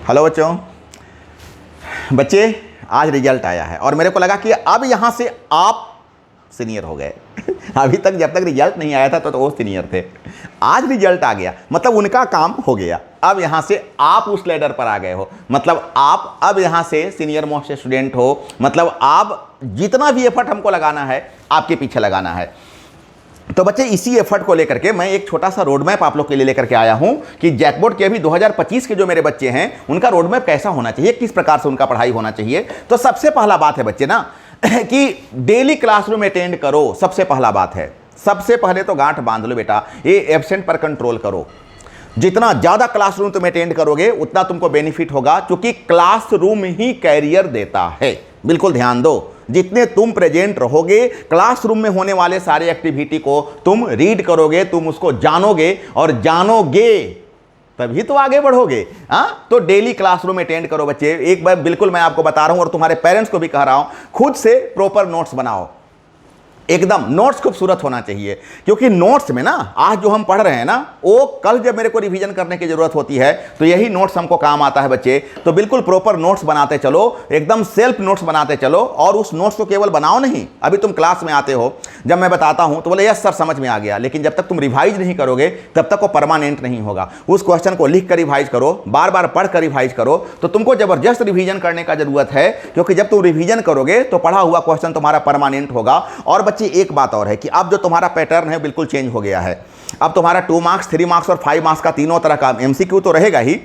Hello बच्चे, आज result आया है और मेरे को लगा कि अब यहाँ से आप सीनियर हो गए। अभी तक जब तक रिजल्ट नहीं आया था तो वो सीनियर थे। आज रिजल्ट आ गया, मतलब उनका काम हो गया। अब यहाँ से आप उस लेडर पर आ गए हो, मतलब आप अब यहाँ से सीनियर मोस्ट स्टूडेंट हो। मतलब आप जितना भी एफर्ट हमको लगाना है आपके पीछे लगाना है। तो बच्चे, इसी एफर्ट को लेकर के मैं एक छोटा सा रोड मैप आप लोग के लिए लेकर के आया हूं कि जैकबोर्ड के अभी 2025 के जो मेरे बच्चे हैं उनका रोड मैप कैसा होना चाहिए, किस प्रकार से उनका पढ़ाई होना चाहिए। तो सबसे पहला बात है बच्चे ना कि डेली क्लासरूम अटेंड करो। सबसे पहला बात है, सबसे पहले तो गांठ बांध लो बेटा, ये एब्सेंट पर कंट्रोल करो। जितना ज्यादा क्लासरूम तुम अटेंड करोगे उतना तुमको बेनिफिट होगा, क्योंकि क्लासरूम ही कैरियर देता है। बिल्कुल ध्यान दो, जितने तुम प्रेजेंट रहोगे क्लासरूम में होने वाले सारे एक्टिविटी को तुम रीड करोगे, तुम उसको जानोगे और जानोगे तभी तो आगे बढ़ोगे। हाँ, तो डेली क्लासरूम अटेंड करो बच्चे। एक बार बिल्कुल मैं आपको बता रहा हूं और तुम्हारे पेरेंट्स को भी कह रहा हूं, खुद से प्रॉपर नोट्स बनाओ। एकदम नोट्स खूबसूरत होना चाहिए, क्योंकि नोट्स में ना आज जो हम पढ़ रहे हैं ना, वो कल जब मेरे को रिवीजन करने की जरूरत होती है तो यही नोट्स हमको काम आता है बच्चे। तो बिल्कुल प्रॉपर नोट्स बनाते चलो, एकदम सेल्फ नोट्स बनाते चलो। और उस नोट्स को केवल बनाओ नहीं, अभी तुम क्लास में आते हो, जब मैं बताता हूं तो बोले यस सर समझ में आ गया, लेकिन जब तक तुम रिवाइज नहीं करोगे तब तक वो परमानेंट नहीं होगा। उस क्वेश्चन को लिख कर रिवाइज करो, बार बार पढ़ कर रिवाइज करो। तो तुमको जबरदस्त रिवीजन करने का जरूरत है, क्योंकि जब तुम रिवीजन करोगे तो पढ़ा हुआ क्वेश्चन तुम्हारा परमानेंट होगा। और बच्चे, एक बात और है कि अब जो तुम्हारा पैटर्न है बिल्कुल चेंज हो गया है। अब तुम्हारा 2 मार्क्स, 3 मार्क्स और 5 मार्क्स का तीनों तरह का एमसीक्यू तो रहेगा ही,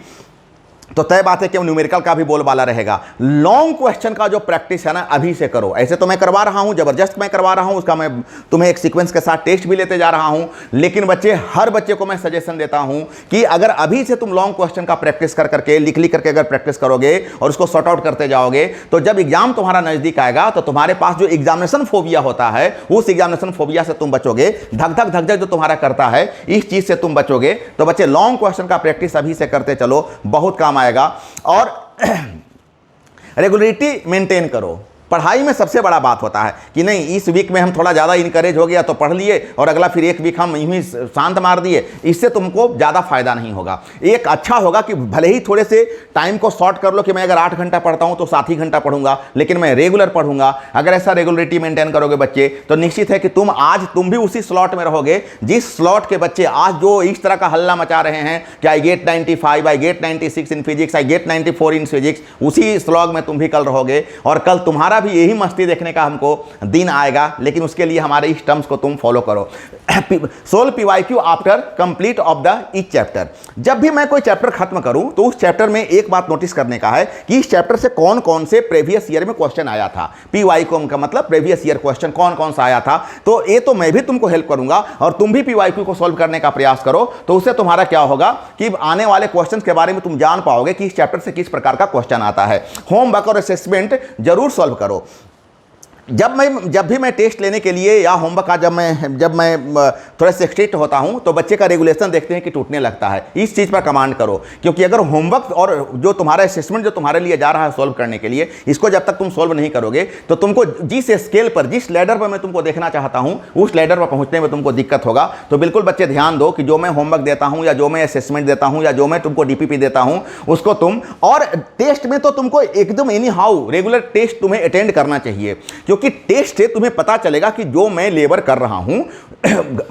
तो तय बात है कि न्यूमेरिकल का भी बोलबाला रहेगा। लॉन्ग क्वेश्चन का जो प्रैक्टिस है ना, अभी से करो। ऐसे तो मैं करवा रहा हूं, जबरदस्त मैं करवा रहा हूं, उसका मैं तुम्हें एक सीक्वेंस के साथ टेस्ट भी लेते जा रहा हूं। लेकिन बच्चे, हर बच्चे को मैं सजेशन देता हूं कि अगर अभी से तुम लॉन्ग क्वेश्चन का प्रैक्टिस कर करके, लिख लिख करके अगर प्रैक्टिस करोगे और उसको सॉर्ट आउट करते जाओगे, तो जब एग्जाम तुम्हारा नजदीक आएगा तो तुम्हारे पास जो एग्जामिनेशन फोबिया होता है, उस एग्जामिनेशन फोबिया से तुम बचोगे। धक धक धक धक जो तुम्हारा करता है, इस चीज से तुम बचोगे। तो बच्चे, लॉन्ग क्वेश्चन का प्रैक्टिस अभी से करते चलो, बहुत काम आएगा। और रेगुलरिटी मेंटेन करो। पढ़ाई में सबसे बड़ा बात होता है कि नहीं, इस वीक में हम थोड़ा ज़्यादा इनकरेज हो गया तो पढ़ लिए, और अगला फिर एक वीक हम यूं ही शांत मार दिए। इससे तुमको ज़्यादा फायदा नहीं होगा। एक अच्छा होगा कि भले ही थोड़े से टाइम को शॉर्ट कर लो कि मैं अगर 8 घंटा पढ़ता हूं तो 7 ही घंटा पढ़ूंगा, लेकिन मैं रेगुलर पढ़ूंगा। अगर ऐसा रेगुलरिटी मेंटेन करोगे बच्चे, तो निश्चित है कि तुम भी उसी स्लॉट में रहोगे जिस स्लॉट के बच्चे आज जो इस तरह का हल्ला मचा रहे हैं कि I get 95, I get 96 in physics, I get 94 in physics, उसी स्लॉग में तुम भी कल रहोगे। और कल तुम्हारा भी यही मस्ती देखने का हमको दिन आएगा, लेकिन उसके लिए हमारे इस टर्म्स को तुम फॉलो करो। Solve PYQ after complete of the each chapter. जब भी मैं कोई चैप्टर खत्म करूं तो उस चैप्टर में एक बात नोटिस करने का है कि इस चैप्टर से कौन कौन से प्रीवियस ईयर में क्वेश्चन आया था। पीवाईक्यू का मतलब प्रीवियस ईयर क्वेश्चन कौन कौन सा आया था। तो ये तो मैं भी तुमको हेल्प करूंगा और तुम भी पीवाईक्यू को सॉल्व करने का प्रयास करो। तो उससे तुम्हारा क्या होगा कि आने वाले क्वेश्चन के बारे में तुम जान पाओगे कि इस चैप्टर से किस प्रकार का क्वेश्चन आता है। होमवर्क और असेसमेंट जरूर सॉल्व करो। जब भी मैं टेस्ट लेने के लिए या होमवर्क का जब मैं थोड़ा से स्ट्रिक्ट होता हूं तो बच्चे का रेगुलेशन देखते हैं कि टूटने लगता है। इस चीज़ पर कमांड करो, क्योंकि अगर होमवर्क और जो तुम्हारा असेसमेंट जो तुम्हारे लिए जा रहा है सॉल्व करने के लिए, इसको जब तक तुम सॉल्व नहीं करोगे तो तुमको जिस स्केल पर, जिस लेडर पर मैं तुमको देखना चाहता हूं, उस लेडर पर पहुंचने में तुमको दिक्कत होगा। तो बिल्कुल बच्चे ध्यान दो कि जो मैं होमवर्क देता हूं या जो मैं असेसमेंट देता हूं या जो मैं तुमको डीपीपी देता हूं, उसको तुम, और टेस्ट में तो तुमको एकदम एनी हाउ रेगुलर टेस्ट तुम्हें अटेंड करना चाहिए, क्योंकि टेस्ट से तुम्हें पता चलेगा कि जो मैं लेबर कर रहा हूं,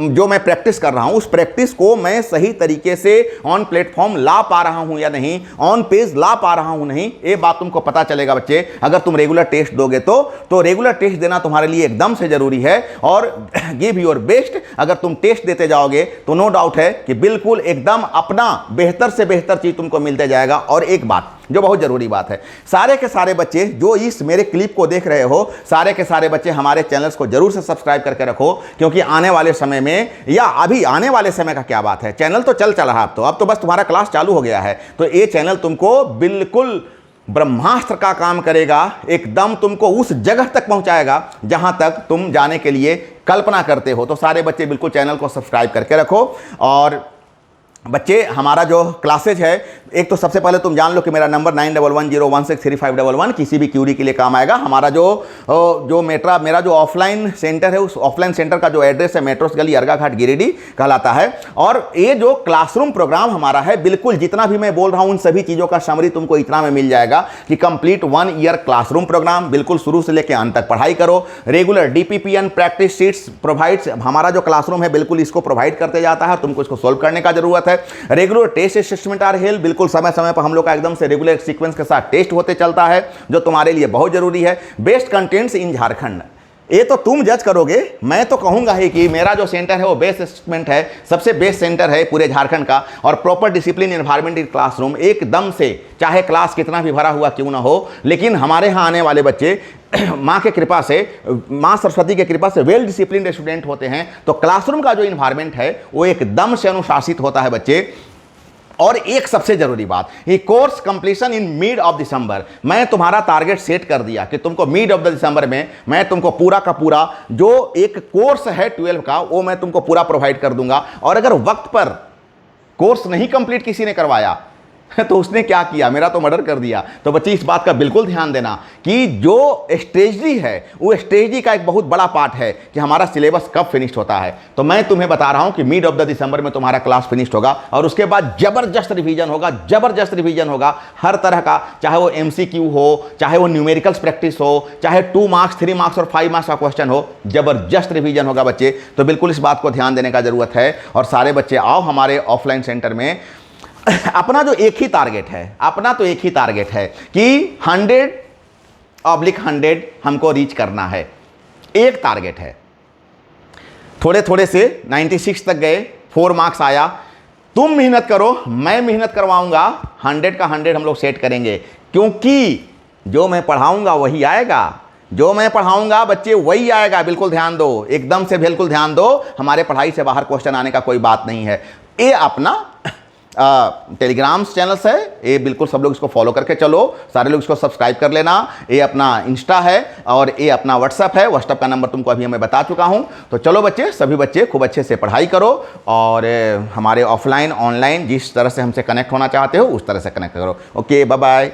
जो मैं प्रैक्टिस कर रहा हूं, उस प्रैक्टिस को मैं सही तरीके से ऑन प्लेटफॉर्म ला पा रहा हूं या नहीं, ऑन पेज ला पा रहा हूं नहीं, ये बात तुमको पता चलेगा बच्चे अगर तुम रेगुलर टेस्ट दोगे। तो रेगुलर टेस्ट देना तुम्हारे लिए एकदम से जरूरी है। और गिव योर बेस्ट। अगर तुम टेस्ट देते जाओगे तो नो डाउट है कि बिल्कुल एकदम अपना बेहतर से बेहतर चीज तुमको मिलते जाएगा। और एक बात जो बहुत जरूरी बात है, सारे के सारे बच्चे जो इस मेरे क्लिप को देख रहे हो, सारे के सारे बच्चे हमारे चैनल्स को जरूर से सब्सक्राइब करके रखो, क्योंकि आने वाले समय में, या अभी आने वाले समय का क्या बात है, चैनल तो चल रहा, अब तो बस तुम्हारा क्लास चालू हो गया है। तो ये चैनल तुमको बिल्कुल ब्रह्मास्त्र का काम करेगा, एकदम तुमको उस जगह तक पहुंचाएगा जहां तक तुम जाने के लिए कल्पना करते हो। तो सारे बच्चे बिल्कुल चैनल को सब्सक्राइब करके रखो। और बच्चे हमारा जो क्लासेज है, एक तो सबसे पहले तुम जान लो कि मेरा नंबर 9110163511 किसी भी क्यूरी के लिए काम आएगा। हमारा जो मेरा जो ऑफलाइन सेंटर है, उस ऑफलाइन सेंटर का जो एड्रेस है मेट्रोस गली अरगा घाट गिरिडीह कहलाता है। और ये जो क्लासरूम प्रोग्राम हमारा है, बिल्कुल जितना भी मैं बोल रहा हूं उन सभी चीज़ों का समरी तुमको इतना में मिल जाएगा कि कंप्लीट 1 ईयर क्लासरूम प्रोग्राम, बिल्कुल शुरू से लेकर अंत तक पढ़ाई करो। Regular DPPN practice sheets provides, हमारा जो क्लासरूम है बिल्कुल इसको प्रोवाइड करते जाता है, तुमको इसको सोल्व करने का जरूरत है। Regular test assessment are held, बिल्कुल समय समय पर हम लोग का एकदम से रेगुलर सीक्वेंस के साथ टेस्ट होते चलता है, जो तुम्हारे लिए बहुत जरूरी है। बेस्ट कंटेंट्स इन झारखंड, ये तो तुम जज करोगे, मैं तो कहूंगा ही कि मेरा जो सेंटर है वो बेस्ट असेसमेंट है, सबसे बेस्ट सेंटर है पूरे झारखंड का। और proper discipline environment in classroom, एकदम से चाहे क्लास कितना भी भरा हुआ क्यों ना हो, लेकिन हमारे यहाँ आने वाले बच्चे माँ के कृपा से, माँ सरस्वती के कृपा से वेल डिसिप्लिन्ड स्टूडेंट होते हैं। तो क्लासरूम का जो इन्वायरमेंट है वो एकदम से अनुशासित होता है बच्चे। और एक सबसे जरूरी बात, ये course completion in mid of December, मैं तुम्हारा टारगेट सेट कर दिया कि तुमको मिड ऑफ द दिसंबर में मैं तुमको पूरा का पूरा जो एक कोर्स है 12 का वो मैं तुमको पूरा प्रोवाइड कर दूंगा। और अगर वक्त पर कोर्स नहीं कंप्लीट किसी ने करवाया तो उसने क्या किया, मेरा तो मर्डर कर दिया। तो बच्चे इस बात का बिल्कुल ध्यान देना कि जो स्ट्रेटजी है वो स्ट्रेटजी का एक बहुत बड़ा पार्ट है कि हमारा सिलेबस कब फिनिश होता है। तो मैं तुम्हें बता रहा हूं कि मिड ऑफ द दिसंबर में तुम्हारा क्लास फिनिश होगा और उसके बाद जबरदस्त रिवीजन होगा, जबरदस्त रिवीजन होगा हर तरह का, चाहे वो MCQ हो, चाहे वो न्यूमेरिकल्स प्रैक्टिस हो, चाहे 2 मार्क्स 3 मार्क्स और 5 मार्क्स का क्वेश्चन हो, जबरदस्त रिवीजन होगा बच्चे। तो बिल्कुल इस बात को ध्यान देने का जरूरत है। और सारे बच्चे आओ हमारे ऑफलाइन सेंटर में। अपना जो एक ही टारगेट है, अपना तो एक ही टारगेट है कि 100/100 हमको रीच करना है, एक टारगेट है। थोड़े थोड़े से 96 तक गए, 4 मार्क्स आया, तुम मेहनत करो, मैं मेहनत करवाऊंगा, 100 का 100 हम लोग सेट करेंगे। क्योंकि जो मैं पढ़ाऊंगा वही आएगा, जो मैं पढ़ाऊंगा बच्चे वही आएगा। बिल्कुल ध्यान दो, एकदम से बिल्कुल ध्यान दो, हमारे पढ़ाई से बाहर क्वेश्चन आने का कोई बात नहीं है। ये अपना टेलीग्राम चैनल्स है, ये बिल्कुल सब लोग इसको फॉलो करके चलो, सारे लोग इसको सब्सक्राइब कर लेना। ये अपना इंस्टा है और ये अपना व्हाट्सएप है, व्हाट्सएप का नंबर तुमको अभी मैं बता चुका हूं। तो चलो बच्चे, सभी बच्चे खूब अच्छे से पढ़ाई करो और हमारे ऑफलाइन ऑनलाइन जिस तरह से हमसे कनेक्ट होना चाहते हो उस तरह से कनेक्ट करो। Okay, bye bye.